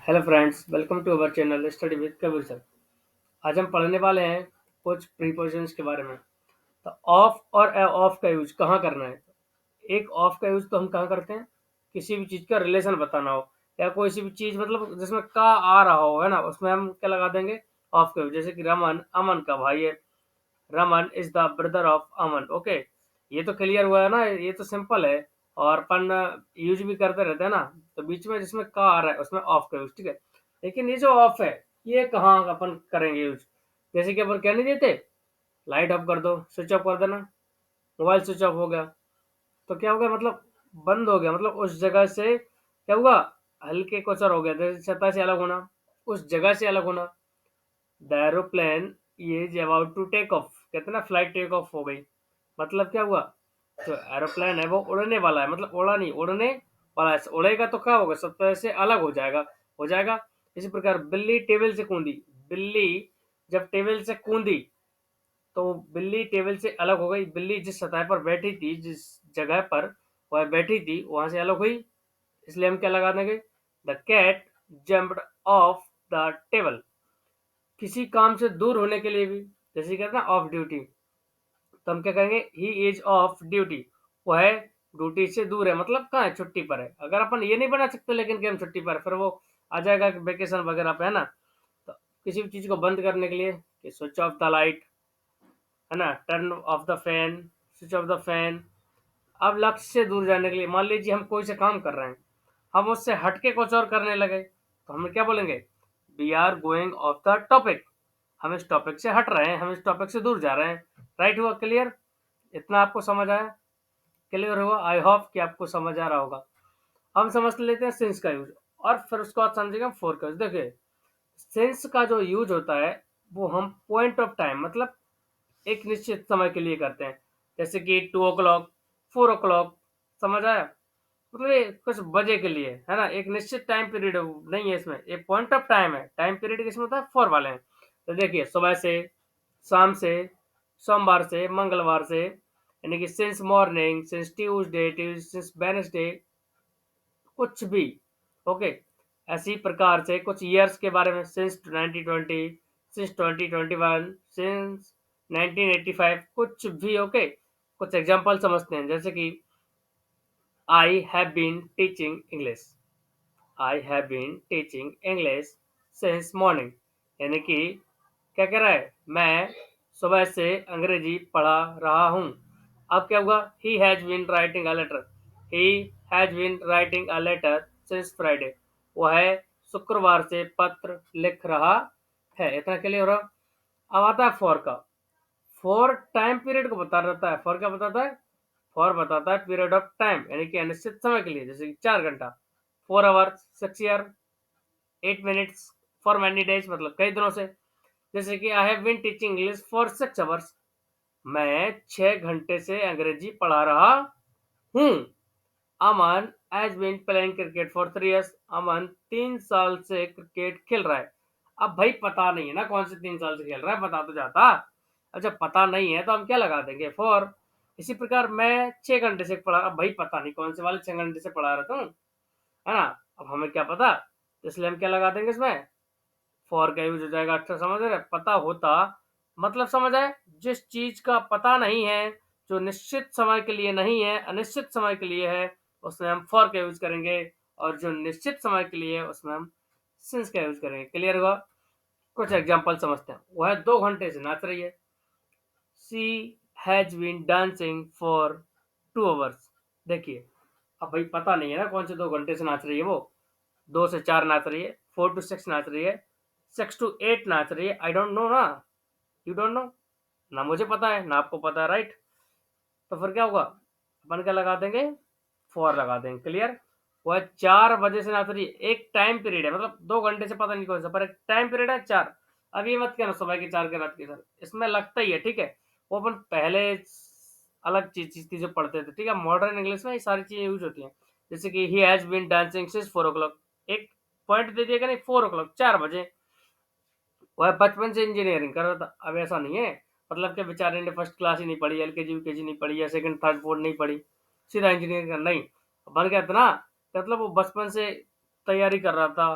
Hello friends, welcome to our channel study with Kabir sir. आज हम पढ़ने वाले हैं कुछ प्रीपोजिशंस के बारे में। तो ऑफ और ऑफ का यूज कहाँ करना है। एक ऑफ का यूज तो हम कहाँ करते हैं, किसी भी चीज़ का रिलेशन बताना हो या कोई सी भी चीज़ मतलब जिसमें का आ रहा हो, है ना, उसमें हम क्या लगा देंगे, ऑफ का यूज। जैसे कि रमन अमन का भाई है, Raman is the brother of Aman. Okay, ये तो क्लियर हुआ है ना, ये तो सिंपल है। और अपन यूज भी करते रहते हैं ना, तो बीच में जिसमें का आ रहा है उसमें ऑफ का यूज, ठीक है। लेकिन ये जो ऑफ है, ये कहाँ अपन करेंगे यूज। जैसे कि अपन कह नहीं देते, लाइट ऑफ कर दो, स्विच ऑफ कर देना, मोबाइल स्विच ऑफ हो गया, तो क्या हो गया, मतलब बंद हो गया, मतलब उस जगह से क्या हुआ, हल्के कोचर हो गया, जैसे सतह से अलग होना, उस जगह से अलग होना। The aeroplane is about to take off, कहते हैं ना, फ्लाइट टेक ऑफ हो गई, मतलब क्या हुआ, जो एरोप्लेन है वो उड़ने वाला है, मतलब उड़ा नहीं, उड़ने वाला है। उड़ेगा तो क्या होगा, सब तरह से अलग हो जाएगा। इसी प्रकार बिल्ली टेबल से कूदी, बिल्ली जब टेबल से कूदी तो बिल्ली टेबल से अलग हो गई। बिल्ली जिस सतह पर बैठी थी, जिस जगह पर वह बैठी थी, वहां से अलग हुई, इसलिए हम क्या लगा देंगे, the cat jumped off the table. किसी काम से दूर होने के लिए भी, जैसे कहते हैं ऑफ ड्यूटी, तो हम क्या कहेंगे, ही इज ऑफ ड्यूटी, वो है ड्यूटी से दूर है, मतलब कहाँ है, छुट्टी पर है। अगर अपन ये नहीं बना सकते लेकिन कि हम छुट्टी पर है, फिर वो आ जाएगा कि वेकेशन वगैरह पे, है ना। तो किसी भी चीज को बंद करने के लिए कि स्विच ऑफ द लाइट, है ना, turn off the fan, switch off the fan. अब लक्ष्य से दूर जाने के लिए, मान लीजिए हम कोई से काम कर रहे हैं, हम उससे हटके कुछ और करने लगे, तो हम क्या बोलेंगे, we are going off the topic. हम इस टॉपिक से हट रहे हैं, हम इस टॉपिक से दूर जा रहे हैं। राइट हुआ, क्लियर। इतना आपको समझ आया, क्लियर हुआ। आई होप कि आपको समझ आ रहा होगा। हम समझ लेते हैं सिंस का यूज, और फिर उसके बाद समझेंगे हम फोर का यूज। देखिए, सिंस का जो यूज होता है वो हम पॉइंट ऑफ टाइम, मतलब एक निश्चित समय के लिए करते हैं। जैसे कि 2 o'clock, 4 o'clock, समझ आया, मतलब ये कुछ बजे के लिए, है ना, एक निश्चित टाइम पीरियड नहीं है इसमें, एक पॉइंट ऑफ टाइम है। टाइम पीरियड किसमें होता है, फॉर वाले हैं। तो देखिए, सुबह से, शाम से, सोमवार से, मंगलवार से, यानी कि since morning, since Tuesday, since Wednesday, कुछ भी। ओके, ऐसी प्रकार से कुछ ईयर्स के बारे में, सिंस 1920, सिंस 2021, सिंस 1985, कुछ भी। ओके, कुछ एग्जांपल समझते हैं, जैसे कि I have been teaching English, I have been teaching English since morning, यानी कि क्या कह रहा है, मैं सुबह से अंग्रेजी पढ़ा रहा हूँ। अब क्या हुआ, he has been writing a letter, he has been writing a letter since Friday, वो है शुक्रवार से पत्र लिख रहा है। इतना क्लियर हो रहा। अब आता है फॉर का। फॉर टाइम पीरियड को बता रहता है। फॉर क्या बताता है, फॉर बताता है पीरियड ऑफ टाइम, यानी कि अनिश्चित समय के लिए, जैसे कि 4 घंटा, 4 hour, 6 year, 8 minutes, for many days, मतलब कई दिनों से। जैसे कि I have been teaching English for 6 hours, मैं 6 घंटे से अंग्रेजी पढ़ा रहा हूँ। Aman has been playing cricket for 3 years, Aman 3 साल से क्रिकेट खेल रहा है। अब भाई पता नहीं है ना कौन से 3 साल से खेल रहा है, बता तो जाता। अच्छा, पता नहीं है तो हम क्या लगा देंगे, फॉर। इसी प्रकार मैं 6 घंटे से पढ़ा, अब भाई पता नहीं कौन से वाले 6 घंटे से पढ़ा रहा हूँ, है ना। अब हमें क्या पता, तो इसलिए हम क्या लगा देंगे इसमें, फॉर का यूज हो जाएगा। अच्छा, समझ रहे, पता होता, मतलब समझ आए, जिस चीज का पता नहीं है, जो निश्चित समय के लिए नहीं है, अनिश्चित समय के लिए है, उसमें हम फॉर का यूज करेंगे। और जो निश्चित समय के लिए है उसमें हम सिंस का यूज करेंगे। क्लियर हुआ। कुछ एग्जांपल समझते हैं। वह 2 घंटे से नाच रही है, she has been dancing for 2 hours. देखिए, अब भाई पता नहीं है ना कौन से 2 घंटे से नाच रही है वो, 2 से 4 नाच रही है, 4 to 6 नाच रही है, 6 to 8 नाच रही है। आई डोंट नो ना, यू डोंट नो, ना मुझे पता है ना आपको पता है, राइट। तो फिर क्या होगा, अपन क्या लगा देंगे, फॉर लगा देंगे। क्लियर। वह 4 बजे से नाच रही है, एक टाइम पीरियड है, मतलब 2 घंटे से पता नहीं कौन सा, पर एक टाइम पीरियड है 4। अब ये मत कहना सुबह के 4 के रात के 4, इसमें लगता ही है, ठीक है। वो अपन पहले अलग चीजें पढ़ते थे, ठीक है। मॉडर्न इंग्लिश में ये सारी चीजें यूज होती हैं। जैसे कि he has been dancing since 4 o'clock, एक पॉइंट दे दिएगा नहीं, 4 o'clock, 4 बजे। वह बचपन से इंजीनियरिंग कर रहा था। अब ऐसा नहीं है, मतलब कि बेचारे ने फर्स्ट क्लास ही नहीं पढ़ी, एलकेजी यूकेजी नहीं पढ़ी, या सेकंड थर्ड फोर्थ नहीं पढ़ी, सीधा इंजीनियरिंग कर, नहीं। बन गया था ना, मतलब वो बचपन से तैयारी कर रहा था,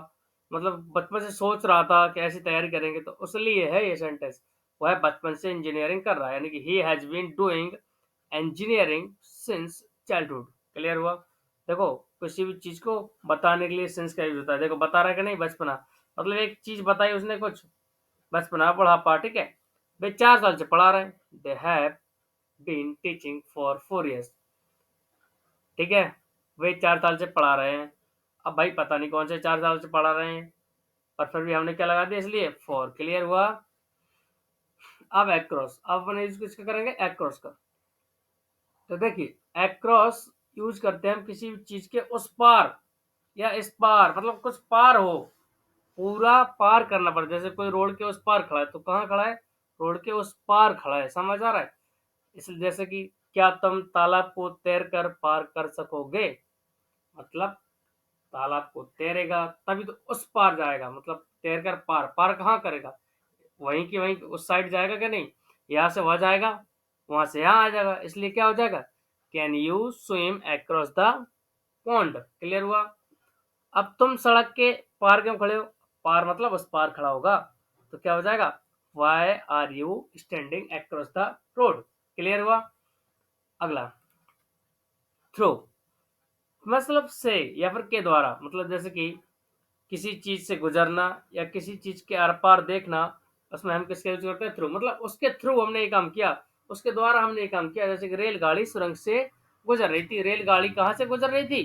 मतलब बचपन से सोच रहा था कि ऐसी तैयारी करेंगे, तो उसलिए है ये सेंटेंस। वह बचपन से इंजीनियरिंग कर रहा है, यानी कि he has been doing engineering since childhood. Clear हुआ? देखो, किसी भी चीज़ को बताने के लिए सिंस का यूज़ होता है। देखो, बता रहा है कि नहीं बचपना, मतलब एक चीज़ बताई उसने कुछ, बचपना, बुढ़ापा, ठीक है? वे 4 साल से पढ़ा रहे हैं। They have been teaching for 4 years, ठीक है? वे 4 साल से पढ़ा रहे हैं। अब भाई पता नहीं कौन से 4 साल से पढ़ा रहे हैं, और फिर भी हमने क्या लगा दिया, इसलिए फॉर। क्लियर हुआ? अब एक्रॉस, अब अपन यूज किसका करेंगे, एक्रॉस का। तो देखिए, एक्रॉस यूज करते हैं हम किसी भी चीज के उस पार या इस पार, मतलब कुछ पार हो, पूरा पार करना पड़ता है। जैसे कोई रोड के उस पार खड़ा है, तो कहाँ खड़ा है, रोड के उस पार खड़ा है, समझ आ रहा है? इसलिए जैसे कि क्या तुम तालाब को तैर कर पार कर सकोगे, मतलब तालाब को तैरेगा तभी तो उस पार जाएगा, मतलब तैर कर पार, पार कहाँ करेगा, वहीं की वहीं उस साइड जाएगा कि नहीं, यहाँ से वहां जाएगा, वहां से यहाँ आ जाएगा, इसलिए क्या हो जाएगा, can you swim across the pond. Clear हुआ? अब तुम सड़क के पार क्यों खड़े हो, पार मतलब उस पार खड़ा होगा, तो क्या हो जाएगा, why are you standing across the road. Clear हुआ? अगला, थ्रो, मतलब से या फिर के द्वारा, मतलब जैसे कि किसी चीज से गुजरना या किसी चीज के आर पार देखना, उसमें हम किसका यूज करते हैं, थ्रू, मतलब उसके थ्रू हमने ये काम किया, उसके द्वारा हमने ये काम किया। जैसे कि रेलगाड़ी सुरंग से गुजर रही थी, रेलगाड़ी कहाँ से गुजर रही थी,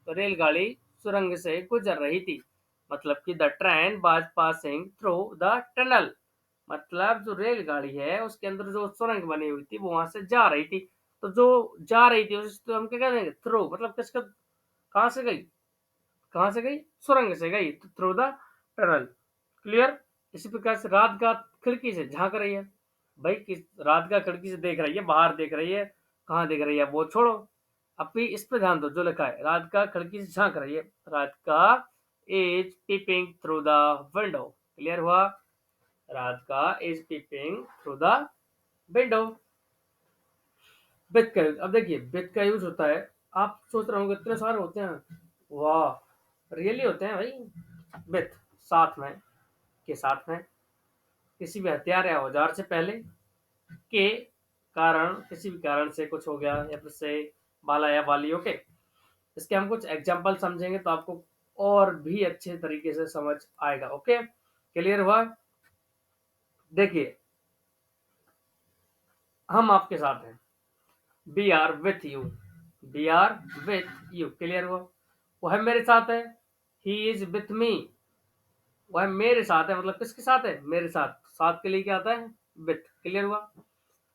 तो रेलगाड़ी सुरंग से गुजर रही थी, मतलब कि the train was passing through the tunnel, मतलब जो रेलगाड़ी है उसके अंदर जो सुरंग बनी हुई थी वो वहां से जा रही थी, तो जो जा रही थी उस तो हम क्या कह देंगे, थ्रू, मतलब किसका, कहाँ से गई, कहाँ से गई, सुरंग से गई, तो थ्रू द टनल। क्लियर? इसी प्रकार से रात का खिड़की से झांक रही है, भाई किस रात का खिड़की से देख रही है, बाहर देख रही है, कहाँ देख रही है वो छोड़ो, अब भी इस पे ध्यान दो, जो लिखा है रात का खिड़की से झांक रही है, रात का is peeping through the window. Clear हुआ? रात का is peeping through the window. With का यूज, अब देखिए विथ का यूज होता है, आप सोच रहे होंगे इतने सारे होते हैं, वाह, रियली होते हैं भाई। विथ, साथ में, के साथ में, किसी भी हथियार या औजार से पहले, के कारण, किसी भी कारण से कुछ हो गया, या फिर से बाला या बाली, ओके। इसके हम कुछ एग्जांपल समझेंगे तो आपको और भी अच्छे तरीके से समझ आएगा, ओके। क्लियर हुआ? देखिए, हम आपके साथ हैं, we are with you, we are with you. Clear हुआ? वह मेरे साथ है, ही इज विथ मी, वह मेरे साथ है, मतलब किसके साथ है, मेरे साथ, साथ के लिए क्या आता है, विथ। क्लियर हुआ?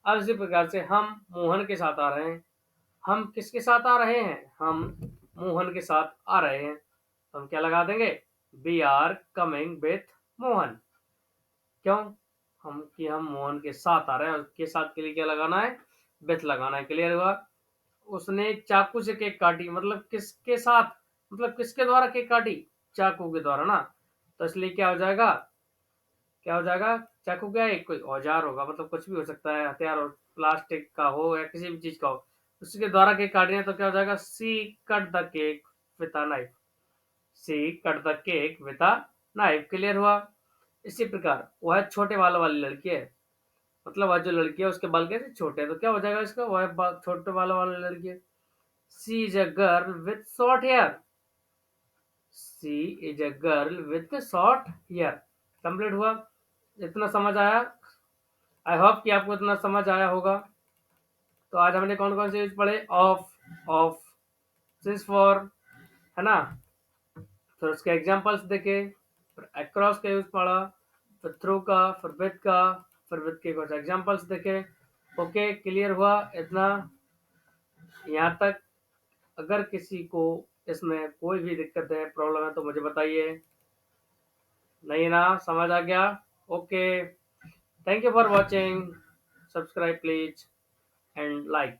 अब इसी प्रकार से हम मोहन के साथ आ रहे हैं, हम किसके साथ आ रहे हैं, हम मोहन के साथ आ रहे हैं, तो हम क्या लगा देंगे, we are coming with Mohan. क्यों, हम मोहन के साथ आ रहे हैं, उसके साथ के लिए क्या लगाना है, विथ लगाना है। क्लियर हुआ? उसने चाकू से केक काटी, मतलब किसके साथ, मतलब किसके द्वारा केक काटी, चाकू के द्वारा ना, तो इसलिए क्या हो जाएगा, क्या हो जाएगा, चाकू क्या है, कोई औजार होगा, मतलब कुछ भी हो सकता है, हथियार हो, प्लास्टिक का हो या किसी भी चीज का हो, उसके द्वारा केक काट रहे हैं, तो क्या हो जाएगा, she cut the cake with a knife, she cut the cake with a knife. Clear हुआ? इसी प्रकार वह छोटे बालों वाली लड़की है, मतलब वह जो लड़की है उसके बाल कैसे छोटे हैं, तो क्या हो जाएगा इसका, वह छोटे बालों वाली लड़की है, she is a girl with short hair, she is a girl with short hair. Complete हुआ? इतना समझ आया? आई होप कि आपको इतना समझ आया होगा। तो आज हमने कौन कौन से यूज पढ़े, ऑफ, सिंस फॉर, है ना, फिर उसके एग्जांपल्स देखे, फिर अक्रॉस का यूज पढ़ा, फिर थ्रू का, फिर विथ का, फिर विथ के कुछ एग्जांपल्स देखे। ओके, क्लियर हुआ इतना यहाँ तक? अगर किसी को इसमें कोई भी दिक्कत है, प्रॉब्लम है, तो मुझे बताइए। नहीं ना, समझ आ गया? Okay, thank you for watching, subscribe please and like.